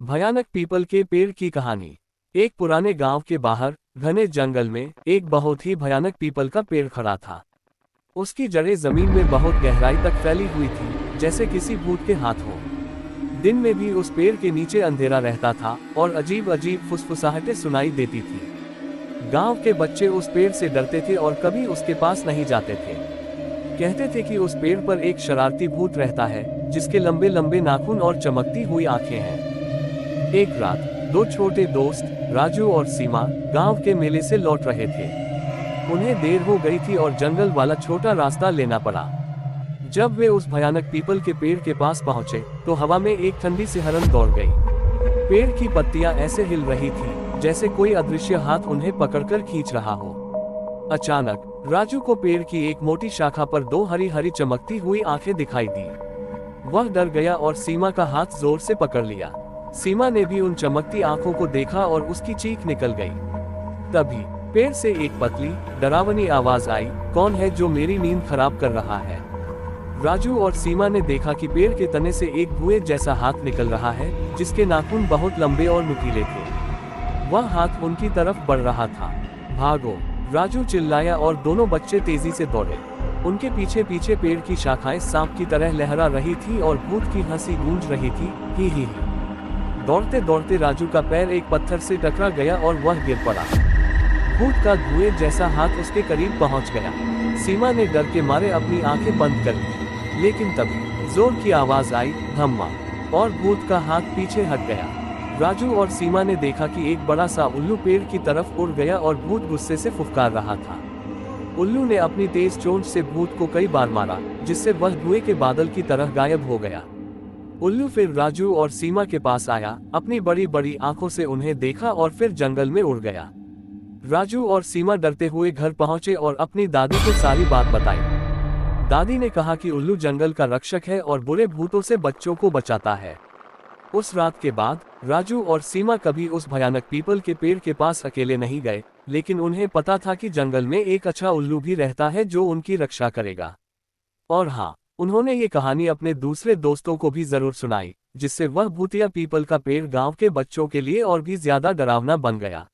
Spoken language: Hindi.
भयानक पीपल के पेड़ की कहानी। एक पुराने गांव के बाहर घने जंगल में एक बहुत ही भयानक पीपल का पेड़ खड़ा था। उसकी जड़ें जमीन में बहुत गहराई तक फैली हुई थी, जैसे किसी भूत के हाथ हो। दिन में भी उस पेड़ के नीचे अंधेरा रहता था और अजीब अजीब फुसफुसाहटें सुनाई देती थी। गांव के बच्चे उस पेड़ से डरते थे और कभी उसके पास नहीं जाते थे। कहते थे कि उस पेड़ पर एक शरारती भूत रहता है, जिसके लंबे लंबे नाखून और चमकती हुई आंखें हैं। एक रात दो छोटे दोस्त राजू और सीमा गांव के मेले से लौट रहे थे। उन्हें देर हो गई थी और जंगल वाला छोटा रास्ता लेना पड़ा। जब वे उस भयानक पीपल के पेड़ के पास पहुंचे तो हवा में एक ठंडी सिहरन दौड़ गई। पेड़ की पत्तियां ऐसे हिल रही थी जैसे कोई अदृश्य हाथ उन्हें पकड़कर खींच रहा हो। अचानक राजू को पेड़ की एक मोटी शाखा पर दो हरी हरी चमकती हुई आंखें दिखाई दी। वह डर गया और सीमा का हाथ जोर से पकड़ लिया। सीमा ने भी उन चमकती आंखों को देखा और उसकी चीख निकल गई। तभी पेड़ से एक पतली डरावनी आवाज आई, कौन है जो मेरी नींद खराब कर रहा है? राजू और सीमा ने देखा कि पेड़ के तने से एक धुएं जैसा हाथ निकल रहा है, जिसके नाखून बहुत लंबे और नुकीले थे। वह हाथ उनकी तरफ बढ़ रहा था। भागो! राजू चिल्लाया और दोनों बच्चे तेजी से दौड़े। उनके पीछे पीछे पेड़ की शाखाएं सांप की तरह लहरा रही थी और भूत की हंसी गूंज रही थी, ही। दौड़ते दौड़ते राजू का पैर एक पत्थर से टकरा गया और वह गिर पड़ा। भूत का धुएं जैसा हाथ उसके करीब पहुंच गया। सीमा ने डर के मारे अपनी आंखें बंद कर ली, लेकिन तभी जोर की आवाज आई, धम्मा, और भूत का हाथ पीछे हट गया। राजू और सीमा ने देखा कि एक बड़ा सा उल्लू पेड़ की तरफ उड़ गया और भूत गुस्से से फुफकार रहा था। उल्लू ने अपनी तेज चोंच से भूत को कई बार मारा, जिससे वह धुएं के बादल की तरह गायब हो गया। उल्लू फिर राजू और सीमा के पास आया, अपनी बड़ी बड़ी आंखों से उन्हें देखा और फिर जंगल में उड़ गया। राजू और सीमा डरते हुए घर पहुंचे और अपनी दादी को सारी बात बताई। दादी ने कहा कि उल्लू जंगल का रक्षक है और बुरे भूतों से बच्चों को बचाता है। उस रात के बाद राजू और सीमा कभी उस भयानक पीपल के पेड़ के पास अकेले नहीं गए, लेकिन उन्हें पता था कि जंगल में एक अच्छा उल्लू भी रहता है जो उनकी रक्षा करेगा। और हाँ, उन्होंने ये कहानी अपने दूसरे दोस्तों को भी जरूर सुनाई, जिससे वह भूतिया पीपल का पेड़ गांव के बच्चों के लिए और भी ज्यादा डरावना बन गया।